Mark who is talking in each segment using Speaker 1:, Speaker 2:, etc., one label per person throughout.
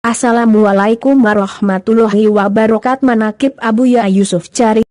Speaker 1: Assalamualaikum warahmatullahi wabarakatuh. Manakib Abuya Yusuf Cari.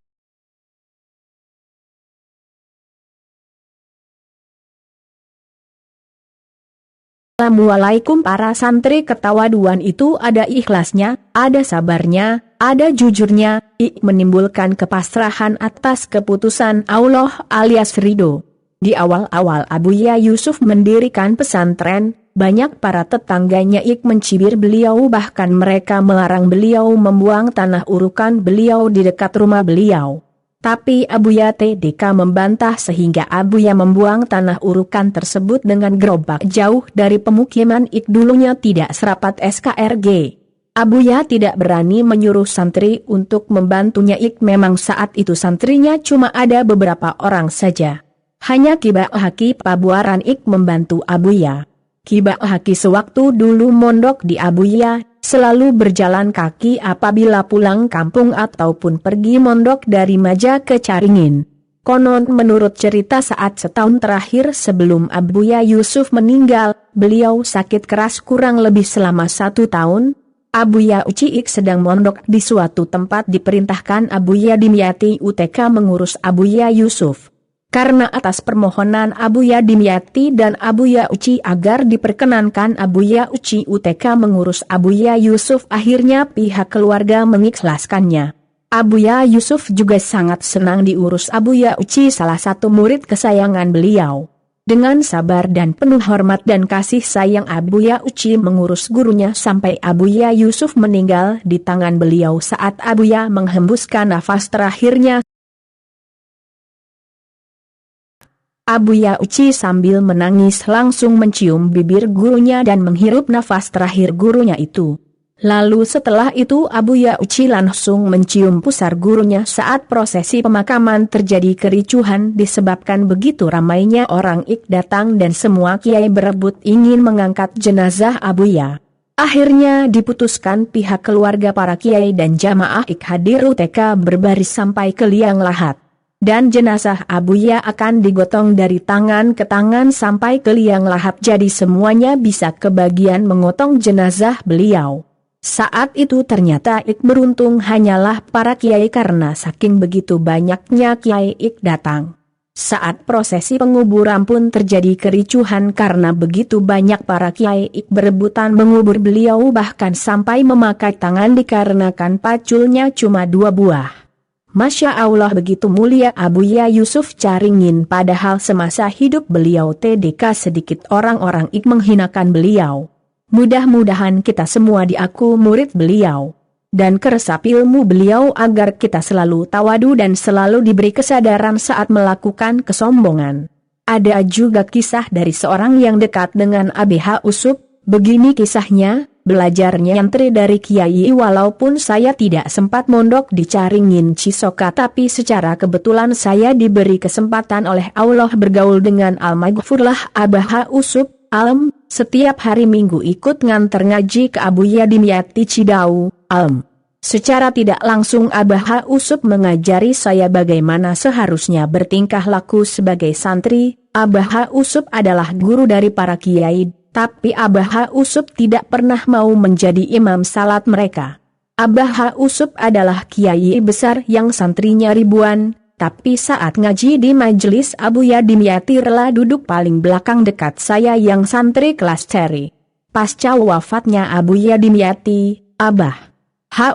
Speaker 1: Assalamualaikum. Para santri ketawaduan itu ada ikhlasnya, ada sabarnya, ada jujurnya, menimbulkan kepasrahan atas keputusan Allah alias ridho. Di awal-awal Abuya Yusuf mendirikan pesantren, banyak para tetangganya mencibir beliau, bahkan mereka melarang beliau membuang tanah urukan beliau di dekat rumah beliau. Tapi Abuya TDK membantah sehingga Abuya membuang tanah urukan tersebut dengan gerobak jauh dari pemukiman dulunya tidak serapat SKRG. Abuya tidak berani menyuruh santri untuk membantunya. Memang saat itu santrinya cuma ada beberapa orang saja. Hanya Kiba Haki Pabuaran membantu Abuya. Kiba Haki sewaktu dulu mondok di Abuya, selalu berjalan kaki apabila pulang kampung ataupun pergi mondok dari Maja ke Caringin. Konon menurut cerita saat setahun terakhir sebelum Abuya Yusuf meninggal, beliau sakit keras kurang lebih selama 1 tahun. Abuya Uciik sedang mondok di suatu tempat, diperintahkan Abuya Dimyati UTK mengurus Abuya Yusuf. Karena atas permohonan Abuya Dimyati dan Abuya Uci agar diperkenankan Abuya Uci UTK mengurus Abuya Yusuf, akhirnya pihak keluarga mengikhlaskannya. Abuya Yusuf juga sangat senang diurus Abuya Uci, salah satu murid kesayangan beliau. Dengan sabar dan penuh hormat dan kasih sayang Abuya Uci mengurus gurunya sampai Abuya Yusuf meninggal di tangan beliau saat Abuya menghembuskan nafas terakhirnya. Abuya Uci sambil menangis langsung mencium bibir gurunya dan menghirup nafas terakhir gurunya itu. Lalu setelah itu Abuya Uci langsung mencium pusar gurunya. Saat prosesi pemakaman terjadi kericuhan disebabkan begitu ramainya orang datang dan semua kiai berebut ingin mengangkat jenazah Abuya. Akhirnya diputuskan pihak keluarga para kiai dan jamaah hadir UTK berbaris sampai ke liang lahat. Dan jenazah Abuya akan digotong dari tangan ke tangan sampai ke liang lahat, jadi semuanya bisa kebagian mengotong jenazah beliau. Saat itu ternyata beruntung hanyalah para kiai karena saking begitu banyaknya kiai datang. Saat prosesi penguburan pun terjadi kericuhan karena begitu banyak para kiai berebutan mengubur beliau, bahkan sampai memakai tangan dikarenakan paculnya cuma 2 buah. Masya Allah, begitu mulia Abuya Yusuf Caringin, padahal semasa hidup beliau TDK sedikit orang-orang menghinakan beliau. Mudah-mudahan kita semua diaku murid beliau dan keresap ilmu beliau agar kita selalu tawadu dan selalu diberi kesadaran saat melakukan kesombongan. Ada juga kisah dari seorang yang dekat dengan ABH Usup. Begini kisahnya. Belajarnya nyantri dari kiai, walaupun saya tidak sempat mondok di Caringin Cisoka, tapi secara kebetulan saya diberi kesempatan oleh Allah bergaul dengan Al-Maghfurlah Abah Usup Alm. Setiap hari Minggu ikut nganter ngaji ke Abuya Dimyati Cidau Alm. Secara tidak langsung Abah Usup mengajari saya bagaimana seharusnya bertingkah laku sebagai santri. Abah Usup adalah guru dari para kiai, tapi Abah Usup tidak pernah mau menjadi imam salat mereka. Abah Usup adalah kiai besar yang santrinya ribuan, tapi saat ngaji di majelis Abuya Dimyati rela duduk paling belakang dekat saya yang santri kelas ceri. Pasca wafatnya Abuya Dimyati, Abah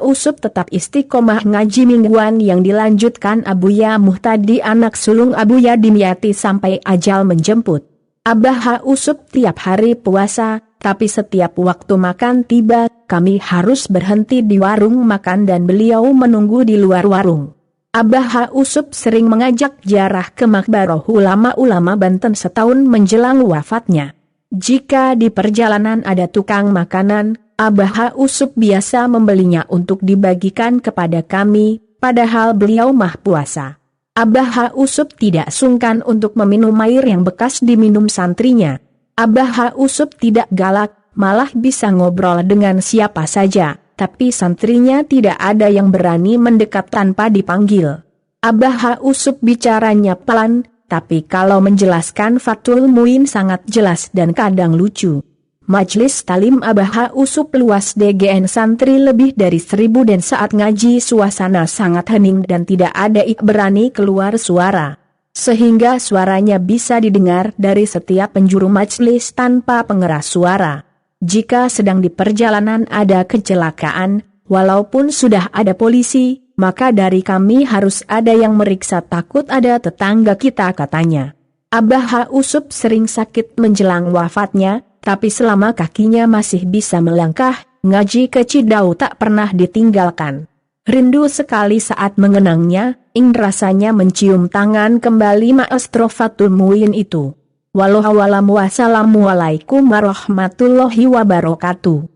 Speaker 1: Usup tetap istiqomah ngaji mingguan yang dilanjutkan Abuya Muhtadi anak sulung Abuya Dimyati sampai ajal menjemput. Abah Usup tiap hari puasa, tapi setiap waktu makan tiba, kami harus berhenti di warung makan dan beliau menunggu di luar warung. Abah Usup sering mengajak ziarah ke makbarah ulama-ulama Banten setahun menjelang wafatnya. Jika di perjalanan ada tukang makanan, Abah Usup biasa membelinya untuk dibagikan kepada kami, padahal beliau mah puasa. Abah Usup tidak sungkan untuk meminum air yang bekas diminum santrinya. Abah Usup tidak galak, malah bisa ngobrol dengan siapa saja, tapi santrinya tidak ada yang berani mendekat tanpa dipanggil. Abah Usup bicaranya pelan, tapi kalau menjelaskan Fathul Muin sangat jelas dan kadang lucu. Majelis Talim Abah Usup luas DGN santri lebih dari 1000 dan saat ngaji suasana sangat hening dan tidak ada yang berani keluar suara. Sehingga suaranya bisa didengar dari setiap penjuru majelis tanpa pengeras suara. Jika sedang di perjalanan ada kecelakaan, walaupun sudah ada polisi, maka dari kami harus ada yang meriksa takut ada tetangga kita, katanya. Abah Usup sering sakit menjelang wafatnya, tapi selama kakinya masih bisa melangkah, ngaji ke Cidau tak pernah ditinggalkan. Rindu sekali saat mengenangnya, ingin rasanya mencium tangan kembali Maestro Fatul Muin itu. Wassalamualaikum warahmatullahi wabarakatuh.